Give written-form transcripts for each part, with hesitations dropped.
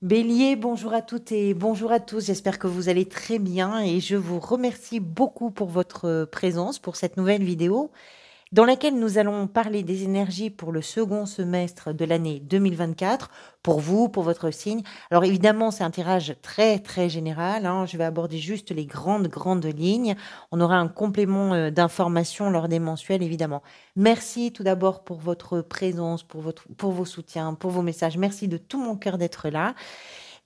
Bélier, bonjour à toutes et bonjour à tous. J'espère que vous allez très bien et je vous remercie beaucoup pour votre présence pour cette nouvelle vidéo dans laquelle nous allons parler des énergies pour le second semestre de l'année 2024, pour vous, pour votre signe. Alors évidemment, c'est un tirage très très général, hein. Je vais aborder juste les grandes lignes. On aura un complément d'informations lors des mensuels, évidemment. Merci tout d'abord pour votre présence, pour vos soutiens, pour vos messages. Merci de tout mon cœur d'être là.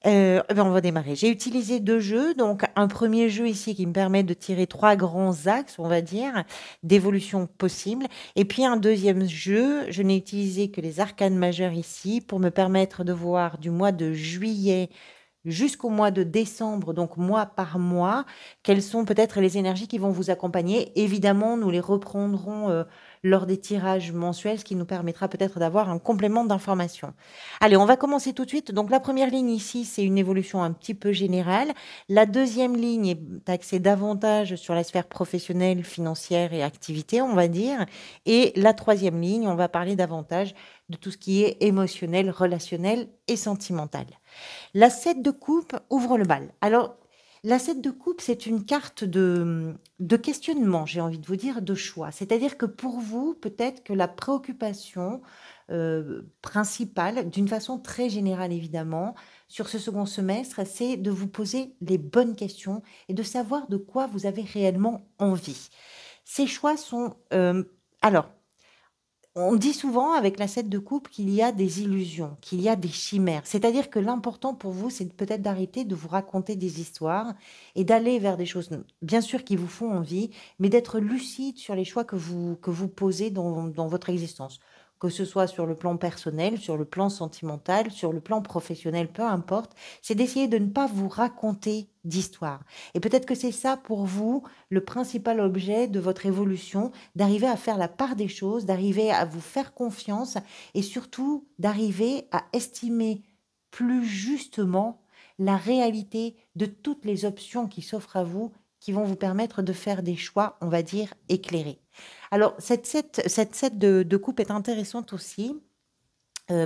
Eh ben, on va démarrer. J'ai utilisé 2 jeux, donc un premier jeu ici qui me permet de tirer 3 grands axes, on va dire, d'évolution possible et puis un deuxième jeu, je n'ai utilisé que les arcanes majeures ici pour me permettre de voir du mois de juillet jusqu'au mois de décembre, donc mois par mois, quelles sont peut-être les énergies qui vont vous accompagner. Évidemment, nous les reprendrons lors des tirages mensuels, ce qui nous permettra peut-être d'avoir un complément d'information. Allez, on va commencer tout de suite. Donc la première ligne ici, c'est une évolution un petit peu générale. La deuxième ligne est axée davantage sur la sphère professionnelle, financière et activité, on va dire. Et la troisième ligne, on va parler davantage de tout ce qui est émotionnel, relationnel et sentimental. La 7 de coupe ouvre le bal. Alors, la 7 de coupe, c'est une carte de questionnement, j'ai envie de vous dire, de choix. C'est-à-dire que pour vous, peut-être que la préoccupation principale, d'une façon très générale évidemment, sur ce second semestre, c'est de vous poser les bonnes questions et de savoir de quoi vous avez réellement envie. Ces choix sont... alors, on dit souvent avec la 7 de coupe qu'il y a des illusions, qu'il y a des chimères. C'est-à-dire que l'important pour vous, c'est peut-être d'arrêter de vous raconter des histoires et d'aller vers des choses, bien sûr, qui vous font envie, mais d'être lucide sur les choix que vous posez dans votre existence. Que ce soit sur le plan personnel, sur le plan sentimental, sur le plan professionnel, peu importe, c'est d'essayer de ne pas vous raconter d'histoires. Et peut-être que c'est ça pour vous le principal objet de votre évolution, d'arriver à faire la part des choses, d'arriver à vous faire confiance et surtout d'arriver à estimer plus justement la réalité de toutes les options qui s'offrent à vous, qui vont vous permettre de faire des choix, on va dire, éclairés. Alors, cette set de coupe est intéressante aussi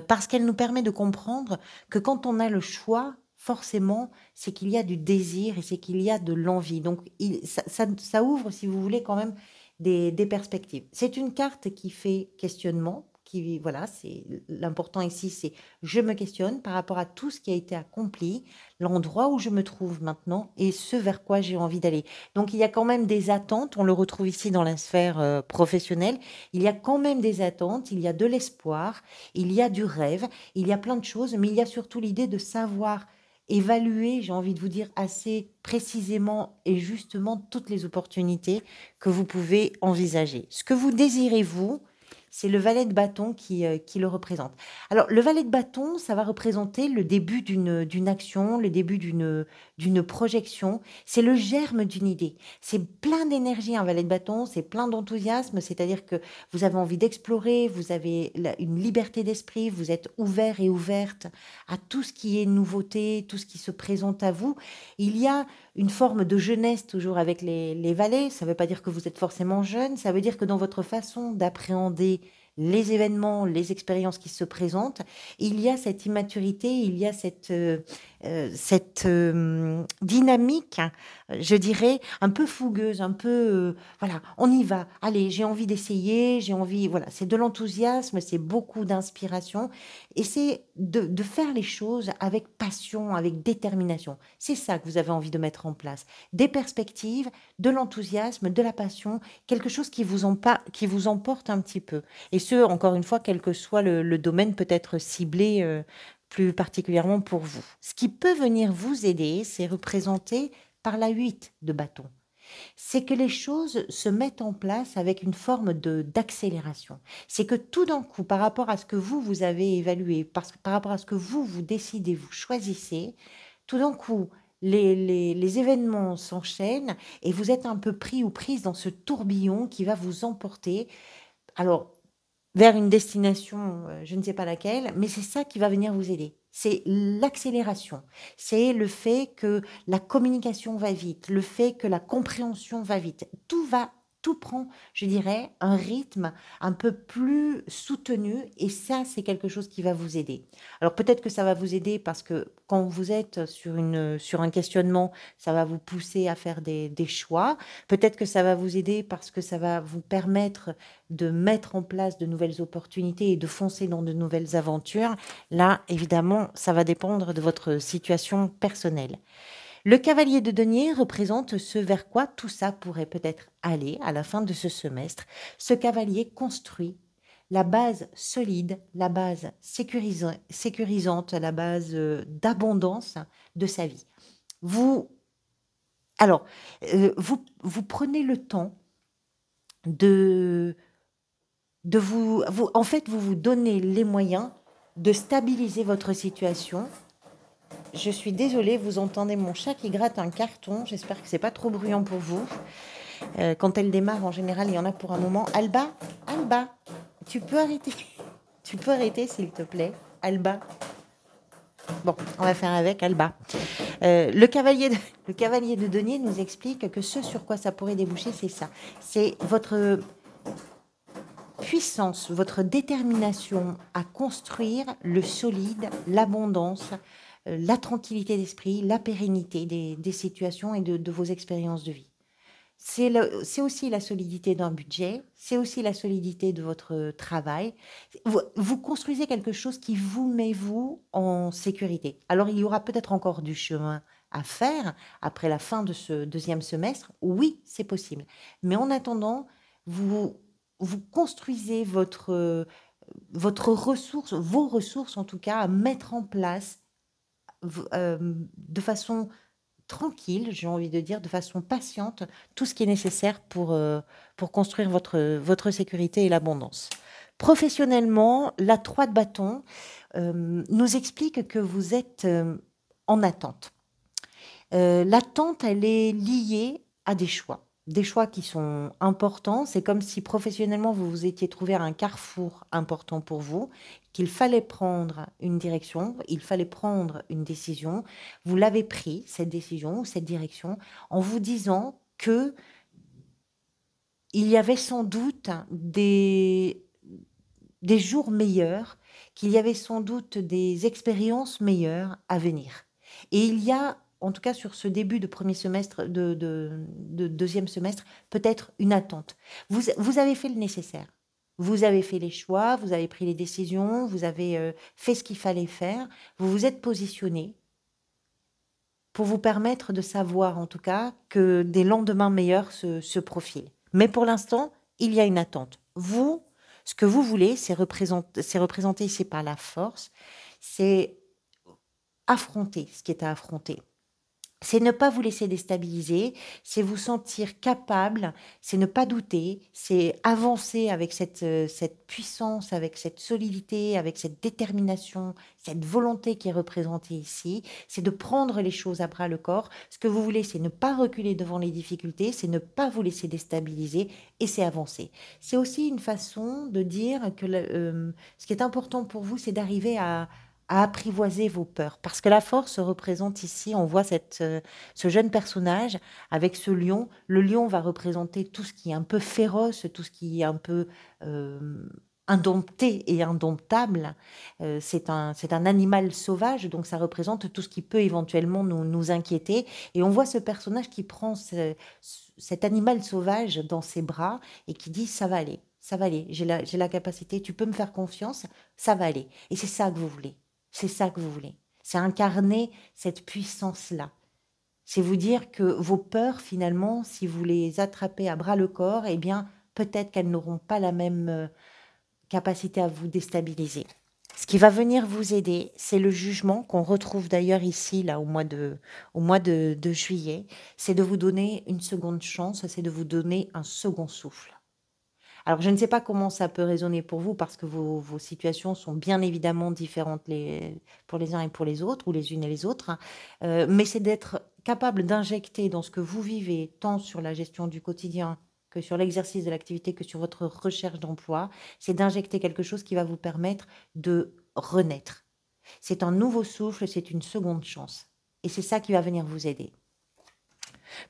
parce qu'elle nous permet de comprendre que quand on a le choix, forcément, c'est qu'il y a du désir et c'est qu'il y a de l'envie. Donc, ça ouvre, si vous voulez, quand même des perspectives. C'est une carte qui fait questionnement. Qui, voilà, c'est l'important ici, c'est je me questionne par rapport à tout ce qui a été accompli, l'endroit où je me trouve maintenant et ce vers quoi j'ai envie d'aller. Donc il y a quand même des attentes, on le retrouve ici dans la sphère professionnelle, il y a quand même des attentes, il y a de l'espoir, il y a du rêve, il y a plein de choses, mais il y a surtout l'idée de savoir évaluer, j'ai envie de vous dire, assez précisément et justement toutes les opportunités que vous pouvez envisager. Ce que vous désirez, vous, c'est le valet de bâton qui le représente. Alors, le valet de bâton, ça va représenter le début d'une action, le début d'une projection. C'est le germe d'une idée. C'est plein d'énergie, un valet de bâton, c'est plein d'enthousiasme, c'est-à-dire que vous avez envie d'explorer, vous avez une liberté d'esprit, vous êtes ouvert et ouverte à tout ce qui est nouveauté, tout ce qui se présente à vous. Il y a une forme de jeunesse toujours avec les valets. Ça ne veut pas dire que vous êtes forcément jeune, ça veut dire que dans votre façon d'appréhender les événements, les expériences qui se présentent, il y a cette immaturité, il y a cette dynamique, je dirais, un peu fougueuse, un peu, voilà, on y va, allez, j'ai envie d'essayer, j'ai envie, voilà, c'est de l'enthousiasme, c'est beaucoup d'inspiration, et c'est de faire les choses avec passion, avec détermination. C'est ça que vous avez envie de mettre en place. Des perspectives, de l'enthousiasme, de la passion, quelque chose qui vous emporte un petit peu. Et ce, encore une fois, quel que soit le domaine peut être ciblé plus particulièrement pour vous. Ce qui peut venir vous aider, c'est représenté par la 8 de bâton. C'est que les choses se mettent en place avec une forme d'accélération. C'est que tout d'un coup, par rapport à ce que vous avez évalué, par rapport à ce que vous décidez, vous choisissez, tout d'un coup, les événements s'enchaînent et vous êtes un peu pris ou prise dans ce tourbillon qui va vous emporter. Alors, vers une destination, je ne sais pas laquelle, mais c'est ça qui va venir vous aider. C'est l'accélération, c'est le fait que la communication va vite, le fait que la compréhension va vite. tout prend, je dirais, un rythme un peu plus soutenu et ça, c'est quelque chose qui va vous aider. Alors peut-être que ça va vous aider parce que quand vous êtes sur un questionnement, ça va vous pousser à faire des choix. Peut-être que ça va vous aider parce que ça va vous permettre de mettre en place de nouvelles opportunités et de foncer dans de nouvelles aventures. Là, évidemment, ça va dépendre de votre situation personnelle. Le cavalier de denier représente ce vers quoi tout ça pourrait peut-être aller à la fin de ce semestre. Ce cavalier construit la base solide, la base sécurisante, la base d'abondance de sa vie. Vous, alors, vous prenez le temps de, en fait, vous vous donnez les moyens de stabiliser votre situation. Je suis désolée, vous entendez mon chat qui gratte un carton. J'espère que c'est pas trop bruyant pour vous. Quand elle démarre, en général, il y en a pour un moment. Alba, Alba, tu peux arrêter. Tu peux arrêter, s'il te plaît. Alba. Bon, on va faire avec Alba. Le cavalier de denier nous explique que ce sur quoi ça pourrait déboucher, c'est ça. C'est votre puissance, votre détermination à construire le solide, l'abondance, la tranquillité d'esprit, la pérennité des situations et de vos expériences de vie. C'est aussi la solidité d'un budget, c'est aussi la solidité de votre travail. Vous construisez quelque chose qui vous met, vous, en sécurité. Alors, il y aura peut-être encore du chemin à faire après la fin de ce deuxième semestre. Oui, c'est possible. Mais en attendant, vous construisez votre ressource, vos ressources en tout cas, à mettre en place de façon tranquille, j'ai envie de dire, de façon patiente, tout ce qui est nécessaire pour construire votre sécurité et l'abondance. Professionnellement, la 3 de bâton nous explique que vous êtes en attente. L'attente, elle est liée à des choix qui sont importants. C'est comme si professionnellement, vous vous étiez trouvé à un carrefour important pour vous, qu'il fallait prendre une direction, il fallait prendre une décision. Vous l'avez pris, cette décision ou cette direction, en vous disant que il y avait sans doute des jours meilleurs, qu'il y avait sans doute des expériences meilleures à venir. Et il y a, en tout cas sur ce début de premier semestre, de deuxième semestre, peut-être une attente. Vous avez fait le nécessaire. Vous avez fait les choix, vous avez pris les décisions, vous avez fait ce qu'il fallait faire, vous vous êtes positionné pour vous permettre de savoir, en tout cas, que des lendemains meilleurs se profilent. Mais pour l'instant, il y a une attente. Vous, ce que vous voulez, c'est représenté ici par la force, c'est affronter ce qui est à affronter. C'est ne pas vous laisser déstabiliser, c'est vous sentir capable, c'est ne pas douter, c'est avancer avec cette puissance, avec cette solidité, avec cette détermination, cette volonté qui est représentée ici. C'est de prendre les choses à bras le corps. Ce que vous voulez, c'est ne pas reculer devant les difficultés, c'est ne pas vous laisser déstabiliser et c'est avancer. C'est aussi une façon de dire que ce qui est important pour vous, c'est d'arriver à apprivoiser vos peurs. Parce que la force représente ici, on voit ce jeune personnage avec ce lion. Le lion va représenter tout ce qui est un peu féroce, tout ce qui est un peu indompté et indomptable. C'est un animal sauvage, donc ça représente tout ce qui peut éventuellement nous inquiéter. Et on voit ce personnage qui prend cet animal sauvage dans ses bras et qui dit, ça va aller. Ça va aller, j'ai la capacité, tu peux me faire confiance, ça va aller. Et c'est ça que vous voulez. C'est ça que vous voulez. C'est incarner cette puissance-là. C'est vous dire que vos peurs, finalement, si vous les attrapez à bras le corps, eh bien, peut-être qu'elles n'auront pas la même capacité à vous déstabiliser. Ce qui va venir vous aider, c'est le jugement qu'on retrouve d'ailleurs ici, là, au mois de juillet. C'est de vous donner une seconde chance, c'est de vous donner un second souffle. Alors, je ne sais pas comment ça peut résonner pour vous parce que vos situations sont bien évidemment différentes pour les uns et pour les autres, ou les unes et les autres, hein. Mais c'est d'être capable d'injecter dans ce que vous vivez, tant sur la gestion du quotidien que sur l'exercice de l'activité, que sur votre recherche d'emploi, c'est d'injecter quelque chose qui va vous permettre de renaître. C'est un nouveau souffle, c'est une seconde chance. Et c'est ça qui va venir vous aider.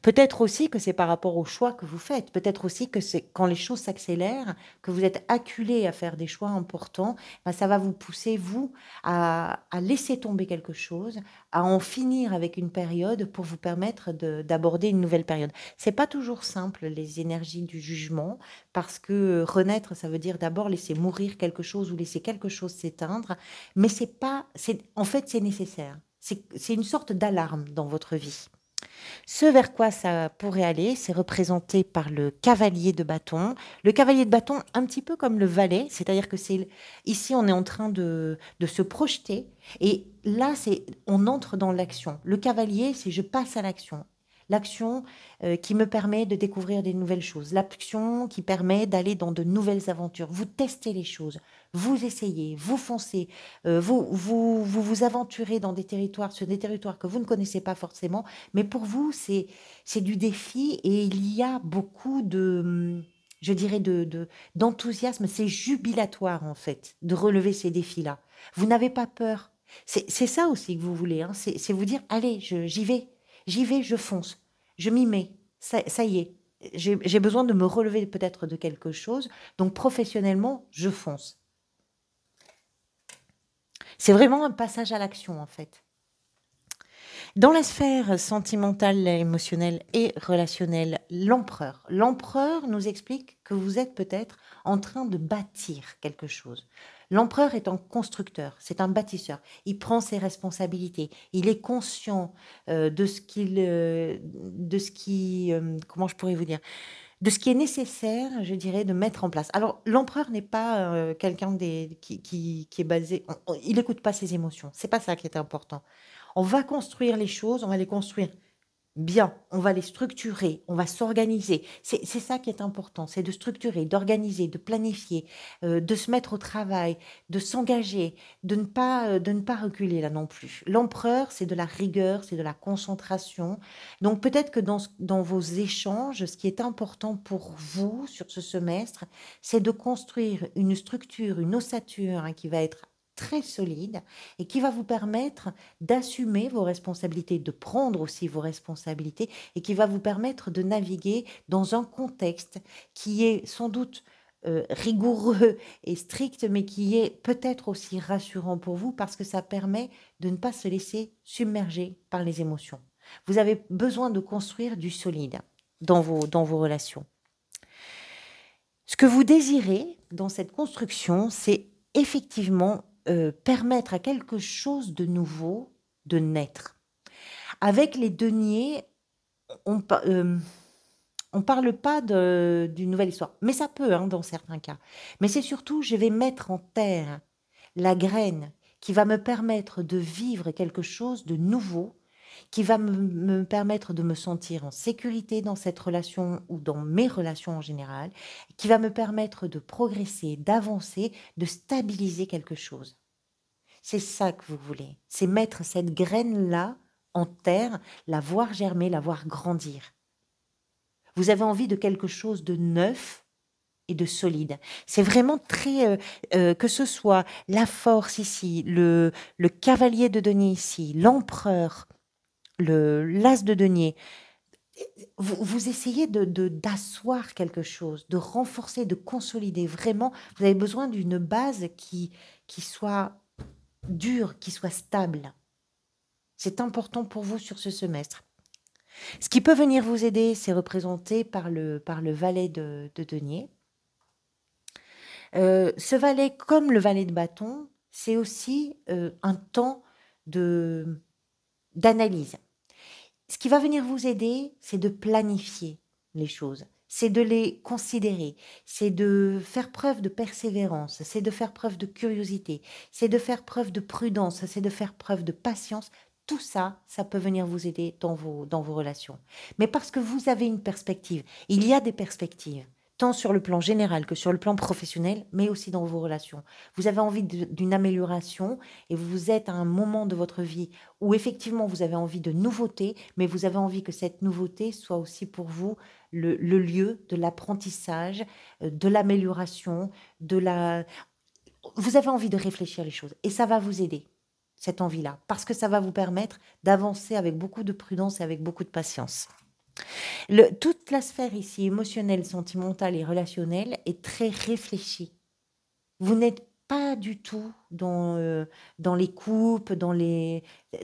Peut-être aussi que c'est par rapport aux choix que vous faites. Peut-être aussi que c'est quand les choses s'accélèrent, que vous êtes acculé à faire des choix importants, ben, ça va vous pousser, vous, à laisser tomber quelque chose, à en finir avec une période pour vous permettre d'aborder une nouvelle période. C'est pas toujours simple, les énergies du jugement, parce que renaître, ça veut dire d'abord laisser mourir quelque chose ou laisser quelque chose s'éteindre, mais c'est pas, en fait, c'est nécessaire. C'est une sorte d'alarme dans votre vie. Ce vers quoi ça pourrait aller, c'est représenté par le cavalier de bâton. Le cavalier de bâton, un petit peu comme le valet, c'est-à-dire que c'est ici on est en train de se projeter et là c'est on entre dans l'action. Le cavalier, c'est je passe à l'action. L'action qui me permet de découvrir des nouvelles choses. L'action qui permet d'aller dans de nouvelles aventures. Vous testez les choses, vous essayez, vous foncez, vous aventurez dans des territoires, sur des territoires que vous ne connaissez pas forcément, mais pour vous, c'est du défi et il y a beaucoup de, je dirais, d'enthousiasme. C'est jubilatoire, en fait, de relever ces défis-là. Vous n'avez pas peur. C'est ça aussi que vous voulez. Hein. C'est vous dire, allez, j'y vais, je fonce. Je m'y mets. Ça y est. J'ai besoin de me relever peut-être de quelque chose. Donc, professionnellement, je fonce. C'est vraiment un passage à l'action, en fait. Dans la sphère sentimentale, émotionnelle et relationnelle, l'empereur. L'empereur nous explique que vous êtes peut-être en train de bâtir quelque chose. L'empereur est un constructeur, c'est un bâtisseur. Il prend ses responsabilités. Il est conscient comment je pourrais vous dire, de ce qui est nécessaire, je dirais, de mettre en place. Alors, l'empereur n'est pas quelqu'un qui est basé. Il n'écoute pas ses émotions. C'est pas ça qui est important. On va construire les choses, on va les construire bien, on va les structurer, on va s'organiser. C'est ça qui est important, c'est de structurer, d'organiser, de planifier, de se mettre au travail, de s'engager, de ne pas reculer là non plus. L'empereur, c'est de la rigueur, c'est de la concentration. Donc peut-être que dans vos échanges, ce qui est important pour vous sur ce semestre, c'est de construire une structure, une ossature hein, qui va être très solide et qui va vous permettre d'assumer vos responsabilités, de prendre aussi vos responsabilités et qui va vous permettre de naviguer dans un contexte qui est sans doute rigoureux et strict, mais qui est peut-être aussi rassurant pour vous parce que ça permet de ne pas se laisser submerger par les émotions. Vous avez besoin de construire du solide dans vos relations. Ce que vous désirez dans cette construction, c'est effectivement permettre à quelque chose de nouveau de naître. Avec les deniers, on ne parle pas d'une nouvelle histoire, mais ça peut hein, dans certains cas. Mais c'est surtout, je vais mettre en terre la graine qui va me permettre de vivre quelque chose de nouveau, qui va me permettre de me sentir en sécurité dans cette relation ou dans mes relations en général, qui va me permettre de progresser, d'avancer, de stabiliser quelque chose. C'est ça que vous voulez. C'est mettre cette graine-là en terre, la voir germer, la voir grandir. Vous avez envie de quelque chose de neuf et de solide. C'est vraiment très... que ce soit la force ici, le cavalier de denier ici, l'empereur, l'as de denier. Vous essayez d'asseoir quelque chose, de renforcer, de consolider. Vraiment, vous avez besoin d'une base qui soit dure, qui soit stable. C'est important pour vous sur ce semestre. Ce qui peut venir vous aider, c'est représenté par le valet de denier. Ce valet, comme le valet de bâton, c'est aussi un temps d'analyse. Ce qui va venir vous aider, c'est de planifier les choses, c'est de les considérer, c'est de faire preuve de persévérance, c'est de faire preuve de curiosité, c'est de faire preuve de prudence, c'est de faire preuve de patience. Tout ça, ça peut venir vous aider dans vos relations. Mais parce que vous avez une perspective, il y a des perspectives, tant sur le plan général que sur le plan professionnel, mais aussi dans vos relations. Vous avez envie d'une amélioration et vous êtes à un moment de votre vie où effectivement vous avez envie de nouveauté, mais vous avez envie que cette nouveauté soit aussi pour vous le lieu de l'apprentissage, de l'amélioration, Vous avez envie de réfléchir les choses et ça va vous aider, cette envie-là, parce que ça va vous permettre d'avancer avec beaucoup de prudence et avec beaucoup de patience. Toute la sphère ici émotionnelle, sentimentale et relationnelle est très réfléchie. Vous n'êtes pas du tout dans les coupes,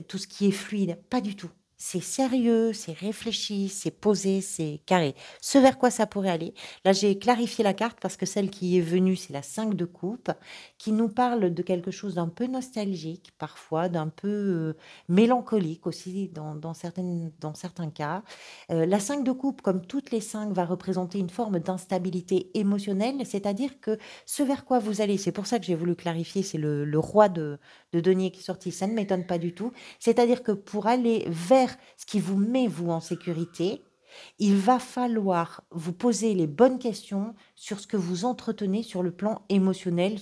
tout ce qui est fluide, pas du tout. C'est sérieux, c'est réfléchi, c'est posé, c'est carré. Ce vers quoi ça pourrait aller. Là, j'ai clarifié la carte parce que celle qui est venue, c'est la 5 de coupe, qui nous parle de quelque chose d'un peu nostalgique, parfois, d'un peu mélancolique aussi dans certains cas. La 5 de coupe, comme toutes les 5, va représenter une forme d'instabilité émotionnelle, c'est-à-dire que ce vers quoi vous allez, c'est pour ça que j'ai voulu clarifier, c'est le roi de denier qui est sorti, ça ne m'étonne pas du tout. C'est-à-dire que pour aller vers ce qui vous met, vous, en sécurité, il va falloir vous poser les bonnes questions sur ce que vous entretenez sur le plan émotionnel,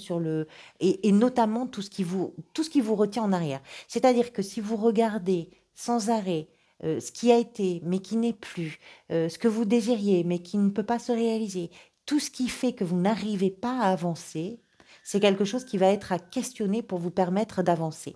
et notamment tout ce qui vous retient en arrière. C'est-à-dire que si vous regardez sans arrêt ce qui a été, mais qui n'est plus, ce que vous désiriez, mais qui ne peut pas se réaliser, tout ce qui fait que vous n'arrivez pas à avancer, c'est quelque chose qui va être à questionner pour vous permettre d'avancer.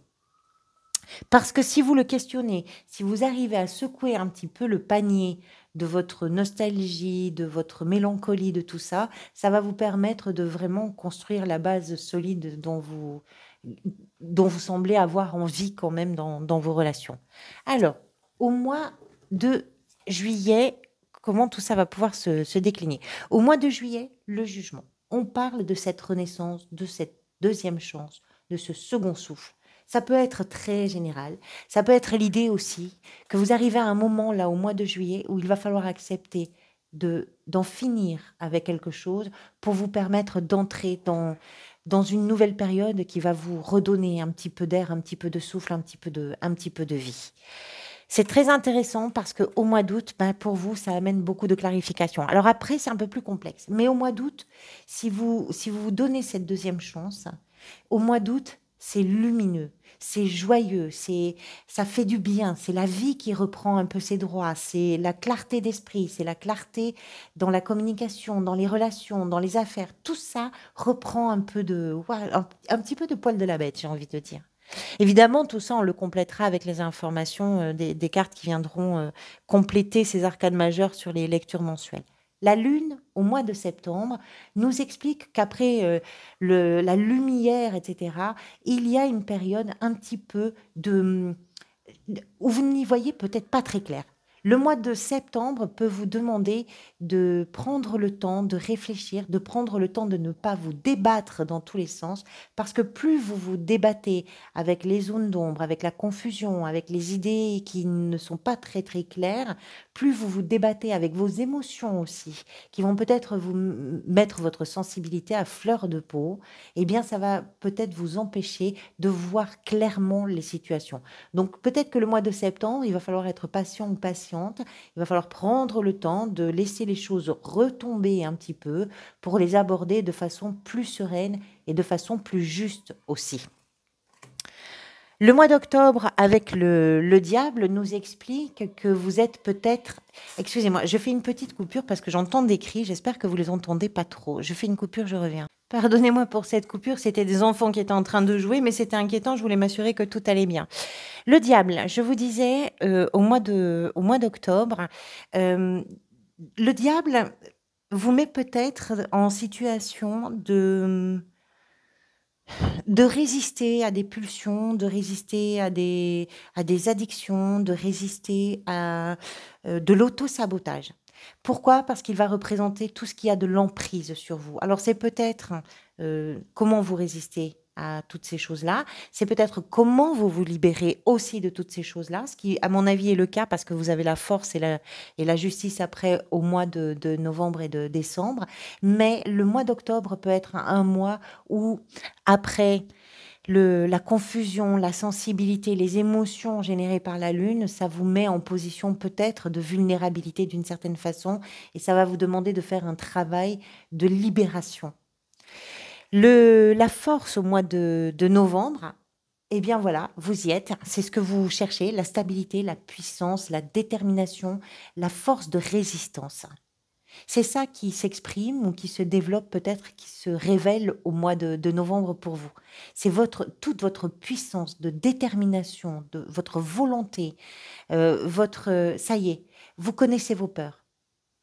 Parce que si vous le questionnez, si vous arrivez à secouer un petit peu le panier de votre nostalgie, de votre mélancolie, de tout ça, ça va vous permettre de vraiment construire la base solide dont vous semblez avoir envie quand même dans vos relations. Alors, au mois de juillet, comment tout ça va pouvoir se décliner? Au mois de juillet, le jugement. On parle de cette renaissance, de cette deuxième chance, de ce second souffle. Ça peut être très général. Ça peut être l'idée aussi que vous arrivez à un moment, là, au mois de juillet, où il va falloir accepter d'en finir avec quelque chose pour vous permettre d'entrer dans une nouvelle période qui va vous redonner un petit peu d'air, un petit peu de souffle, un petit peu de vie. C'est très intéressant parce qu'au mois d'août, pour vous, ça amène beaucoup de clarification. Alors après, c'est un peu plus complexe. Mais au mois d'août, si vous vous donnez cette deuxième chance, au mois d'août, c'est lumineux, c'est joyeux, ça fait du bien, c'est la vie qui reprend un peu ses droits, c'est la clarté d'esprit, c'est la clarté dans la communication, dans les relations, dans les affaires. Tout ça reprend un petit peu de poil de la bête, j'ai envie de dire. Évidemment, tout ça, on le complétera avec les informations des cartes qui viendront compléter ces arcades majeures sur les lectures mensuelles. La Lune, au mois de septembre, nous explique qu'après la lumière, etc., il y a une période un petit peu où vous n'y voyez peut-être pas très clair. Le mois de septembre peut vous demander de prendre le temps de réfléchir, de prendre le temps de ne pas vous débattre dans tous les sens, parce que plus vous vous débattez avec les zones d'ombre, avec la confusion, avec les idées qui ne sont pas très très claires, plus vous vous débattez avec vos émotions aussi, qui vont peut-être vous mettre votre sensibilité à fleur de peau, eh bien ça va peut-être vous empêcher de voir clairement les situations. Donc peut-être que le mois de septembre, il va falloir être patient ou patiente, il va falloir prendre le temps de laisser les choses retomber un petit peu pour les aborder de façon plus sereine et de façon plus juste aussi. Le mois d'octobre, avec le diable, nous explique que vous êtes peut-être... Excusez-moi, je fais une petite coupure parce que j'entends des cris, j'espère que vous les entendez pas trop. Je fais une coupure, je reviens. Pardonnez-moi pour cette coupure, c'était des enfants qui étaient en train de jouer, mais c'était inquiétant, je voulais m'assurer que tout allait bien. Le diable, je vous disais, au mois d'octobre, le diable vous met peut-être en situation de résister à des pulsions, de résister à des addictions, de résister à de l'auto-sabotage. Pourquoi? Parce qu'il va représenter tout ce qui a de l'emprise sur vous. Alors c'est peut-être comment vous résistez à toutes ces choses-là, c'est peut-être comment vous vous libérez aussi de toutes ces choses-là, ce qui à mon avis est le cas parce que vous avez la force et la justice après au mois de novembre et de décembre, mais le mois d'octobre peut être un mois où après la confusion, la sensibilité, les émotions générées par la Lune, ça vous met en position peut-être de vulnérabilité d'une certaine façon et ça va vous demander de faire un travail de libération. La force au mois de novembre, eh bien voilà, vous y êtes, c'est ce que vous cherchez, la stabilité, la puissance, la détermination, la force de résistance. C'est ça qui s'exprime ou qui se développe peut-être, qui se révèle au mois de novembre pour vous. C'est toute votre puissance de détermination, de votre volonté, ça y est, vous connaissez vos peurs.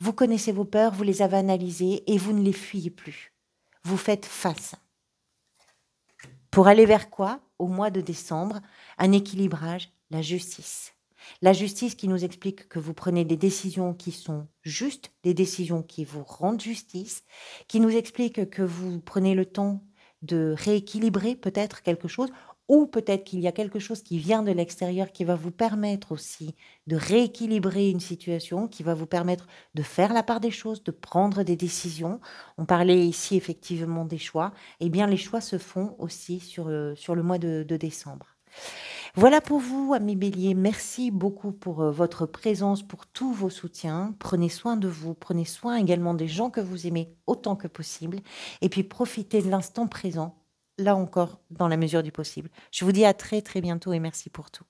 Vous connaissez vos peurs, vous les avez analysées et vous ne les fuyez plus. Vous faites face. Pour aller vers quoi? Au mois de décembre, un équilibrage, la justice. La justice qui nous explique que vous prenez des décisions qui sont justes, des décisions qui vous rendent justice, qui nous explique que vous prenez le temps de rééquilibrer peut-être quelque chose, ou peut-être qu'il y a quelque chose qui vient de l'extérieur qui va vous permettre aussi de rééquilibrer une situation, qui va vous permettre de faire la part des choses, de prendre des décisions. On parlait ici effectivement des choix. Eh bien, les choix se font aussi sur le mois de décembre. Voilà pour vous, amis Bélier. Merci beaucoup pour votre présence, pour tous vos soutiens. Prenez soin de vous, prenez soin également des gens que vous aimez autant que possible. Et puis profitez de l'instant présent, là encore, dans la mesure du possible. Je vous dis à très très bientôt et merci pour tout.